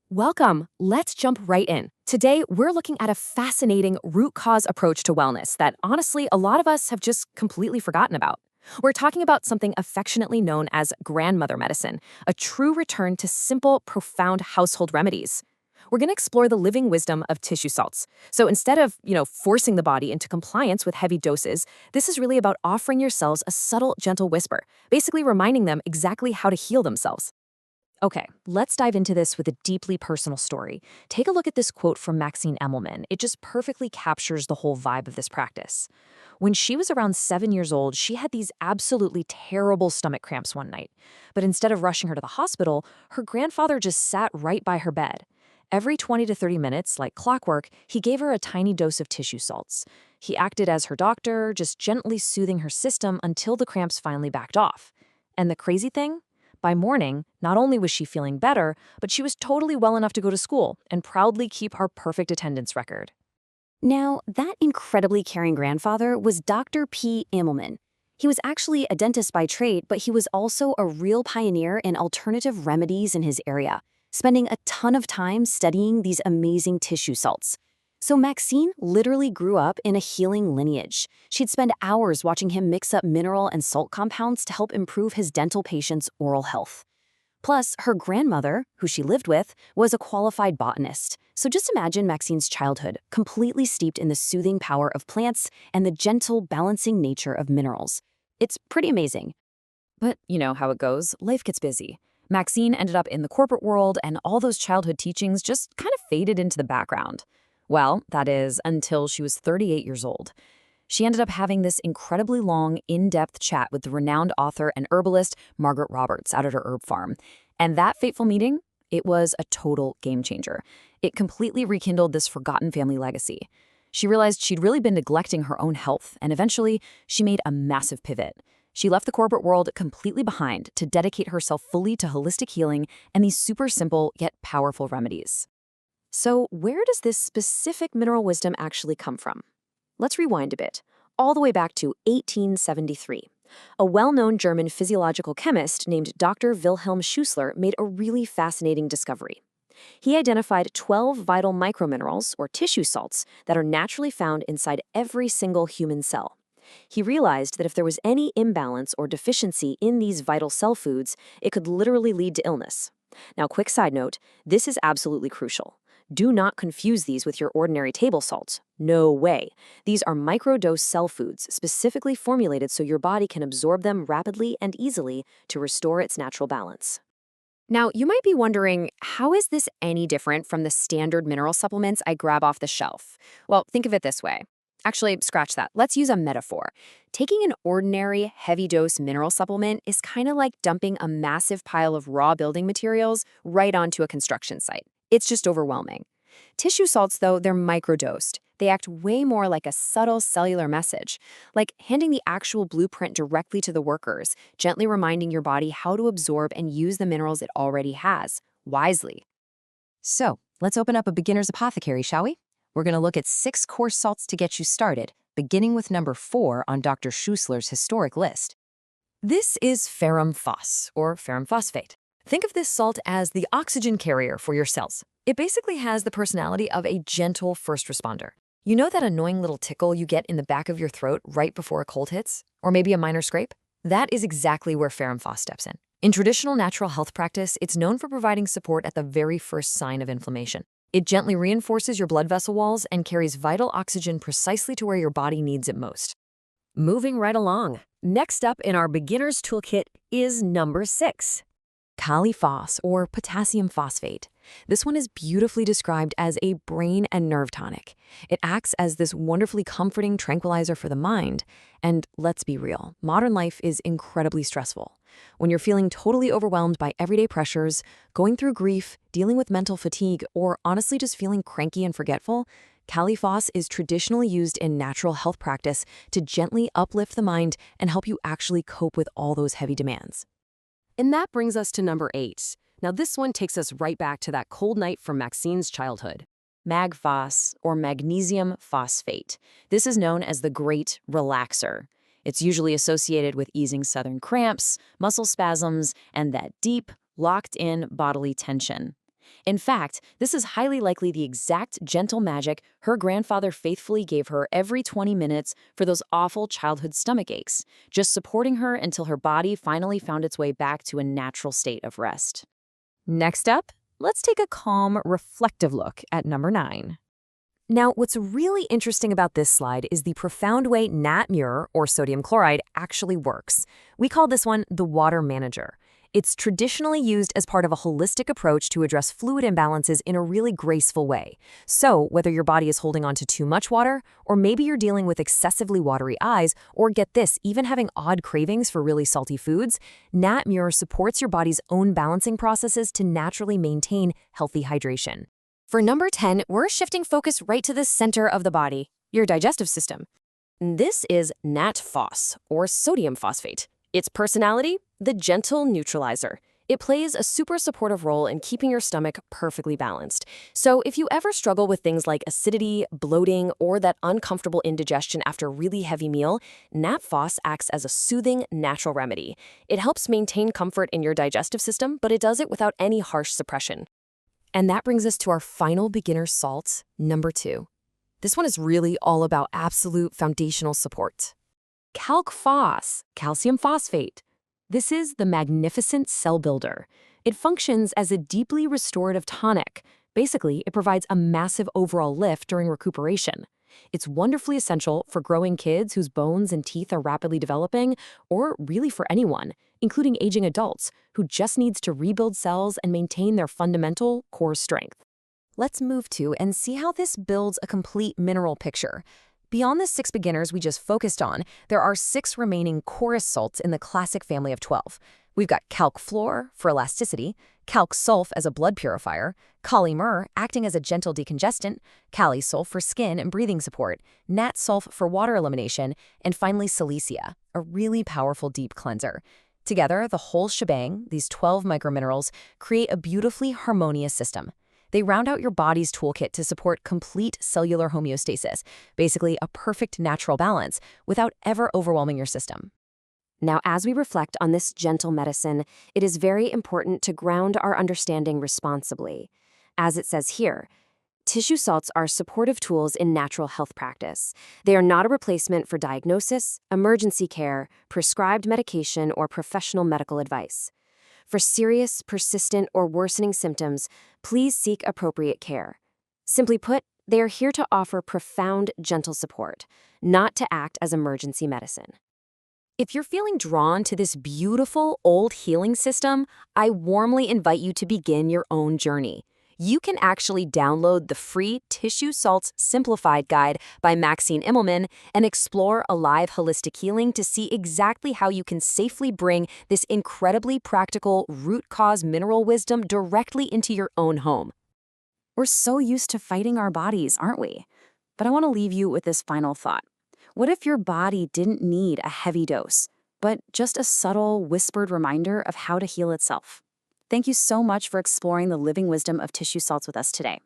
Welcome. Let's jump right in. Today, we're looking at a fascinating root cause approach to wellness that honestly, a lot of us have just completely forgotten about. We're talking about something affectionately known as grandmother medicine, a true return to simple, profound household remedies. We're going to explore the living wisdom of tissue salts. So instead of, forcing the body into compliance with heavy doses, this is really about offering your cells a subtle, gentle whisper, basically reminding them exactly how to heal themselves. Okay, let's dive into this with a deeply personal story. Take a look at this quote from Maxine Immelman. It just perfectly captures the whole vibe of this practice. When she was around 7 years old, she had these absolutely terrible stomach cramps one night. But instead of rushing her to the hospital, her grandfather just sat right by her bed. Every 20 to 30 minutes, like clockwork, he gave her a tiny dose of tissue salts. He acted as her doctor, just gently soothing her system until the cramps finally backed off. And the crazy thing? By morning, not only was she feeling better, but she was totally well enough to go to school and proudly keep her perfect attendance record. Now, that incredibly caring grandfather was Dr. P. Immelman. He was actually a dentist by trade, but he was also a real pioneer in alternative remedies in his area, spending a ton of time studying these amazing tissue salts. So Maxine literally grew up in a healing lineage. She'd spend hours watching him mix up mineral and salt compounds to help improve his dental patients' oral health. Plus, her grandmother, who she lived with, was a qualified botanist. So just imagine Maxine's childhood, completely steeped in the soothing power of plants and the gentle, balancing nature of minerals. It's pretty amazing. But you know how it goes, life gets busy. Maxine ended up in the corporate world, and all those childhood teachings just kind of faded into the background. Well, that is, until she was 38 years old. She ended up having this incredibly long, in-depth chat with the renowned author and herbalist Margaret Roberts out at her herb farm. And that fateful meeting, it was a total game changer. It completely rekindled this forgotten family legacy. She realized she'd really been neglecting her own health, and eventually, she made a massive pivot. She left the corporate world completely behind to dedicate herself fully to holistic healing and these super simple yet powerful remedies. So, where does this specific mineral wisdom actually come from? Let's rewind a bit, all the way back to 1873. A well-known German physiological chemist named Dr. Wilhelm Schuessler made a really fascinating discovery. He identified 12 vital microminerals, or tissue salts, that are naturally found inside every single human cell. He realized that if there was any imbalance or deficiency in these vital cell foods, it could literally lead to illness. Now, quick side note, this is absolutely crucial. Do not confuse these with your ordinary table salt. No way. These are microdose cell foods specifically formulated so your body can absorb them rapidly and easily to restore its natural balance. Now, you might be wondering, how is this any different from the standard mineral supplements I grab off the shelf? Well, think of it this way. Actually, scratch that. Let's use a metaphor. Taking an ordinary, heavy-dose mineral supplement is kind of like dumping a massive pile of raw building materials right onto a construction site. It's just overwhelming. Tissue salts, though, they're microdosed. They act way more like a subtle cellular message, like handing the actual blueprint directly to the workers, gently reminding your body how to absorb and use the minerals it already has, wisely. So, let's open up a beginner's apothecary, shall we? We're going to look at 6 core salts to get you started, beginning with number 4 on Dr. Schuessler's historic list. This is ferrum phos, or ferrum phosphate. Think of this salt as the oxygen carrier for your cells. It basically has the personality of a gentle first responder. You know that annoying little tickle you get in the back of your throat right before a cold hits? Or maybe a minor scrape? That is exactly where ferrum phos steps in. In traditional natural health practice, it's known for providing support at the very first sign of inflammation. It gently reinforces your blood vessel walls and carries vital oxygen precisely to where your body needs it most. Moving right along. Next up in our beginner's toolkit is number 6. Kali phos, or potassium phosphate. This one is beautifully described as a brain and nerve tonic. It acts as this wonderfully comforting tranquilizer for the mind. And let's be real, modern life is incredibly stressful. When you're feeling totally overwhelmed by everyday pressures, going through grief, dealing with mental fatigue, or honestly just feeling cranky and forgetful, Kali phos is traditionally used in natural health practice to gently uplift the mind and help you actually cope with all those heavy demands. And that brings us to number 8. Now this one takes us right back to that cold night from Maxine's childhood. Mag phos, or magnesium phosphate. This is known as the Great Relaxer. It's usually associated with easing sudden cramps, muscle spasms, and that deep, locked-in bodily tension. In fact, this is highly likely the exact gentle magic her grandfather faithfully gave her every 20 minutes for those awful childhood stomach aches, just supporting her until her body finally found its way back to a natural state of rest. Next up, let's take a calm, reflective look at number 9. Now, what's really interesting about this slide is the profound way NatMur, or sodium chloride, actually works. We call this one the water manager. It's traditionally used as part of a holistic approach to address fluid imbalances in a really graceful way. So, whether your body is holding on to too much water, or maybe you're dealing with excessively watery eyes, or get this, even having odd cravings for really salty foods, NatMur supports your body's own balancing processes to naturally maintain healthy hydration. For number 10, we're shifting focus right to the center of the body, your digestive system. This is NatPhos, or sodium phosphate. Its personality? The gentle neutralizer. It plays a super supportive role in keeping your stomach perfectly balanced. So if you ever struggle with things like acidity, bloating, or that uncomfortable indigestion after a really heavy meal, NatPhos acts as a soothing, natural remedy. It helps maintain comfort in your digestive system, but it does it without any harsh suppression. And that brings us to our final beginner salt, number 2. This one is really all about absolute foundational support. CalcPhos, calcium phosphate. This is the magnificent cell builder. It functions as a deeply restorative tonic. Basically, it provides a massive overall lift during recuperation. It's wonderfully essential for growing kids whose bones and teeth are rapidly developing, or really for anyone, including aging adults, who just needs to rebuild cells and maintain their fundamental core strength. Let's move to and see how this builds a complete mineral picture. Beyond the 6 beginners we just focused on, there are 6 remaining chorus salts in the classic family of 12. We've got calcfluor for elasticity, calcsulf as a blood purifier, calimur acting as a gentle decongestant, calisulf for skin and breathing support, natsulf for water elimination, and finally silesia, a really powerful deep cleanser. Together, the whole shebang, these 12 microminerals, create a beautifully harmonious system. They round out your body's toolkit to support complete cellular homeostasis, basically a perfect natural balance, without ever overwhelming your system. Now, as we reflect on this gentle medicine, it is very important to ground our understanding responsibly. As it says here, tissue salts are supportive tools in natural health practice. They are not a replacement for diagnosis, emergency care, prescribed medication, or professional medical advice. For serious, persistent, or worsening symptoms, please seek appropriate care. Simply put, they are here to offer profound, gentle support, not to act as emergency medicine. If you're feeling drawn to this beautiful old healing system, I warmly invite you to begin your own journey. You can actually download the free Tissue Salts Simplified Guide by Maxine Immelman and explore Alive Holistic Healing to see exactly how you can safely bring this incredibly practical root cause mineral wisdom directly into your own home. We're so used to fighting our bodies, aren't we? But I want to leave you with this final thought. What if your body didn't need a heavy dose, but just a subtle, whispered reminder of how to heal itself? Thank you so much for exploring the living wisdom of tissue salts with us today.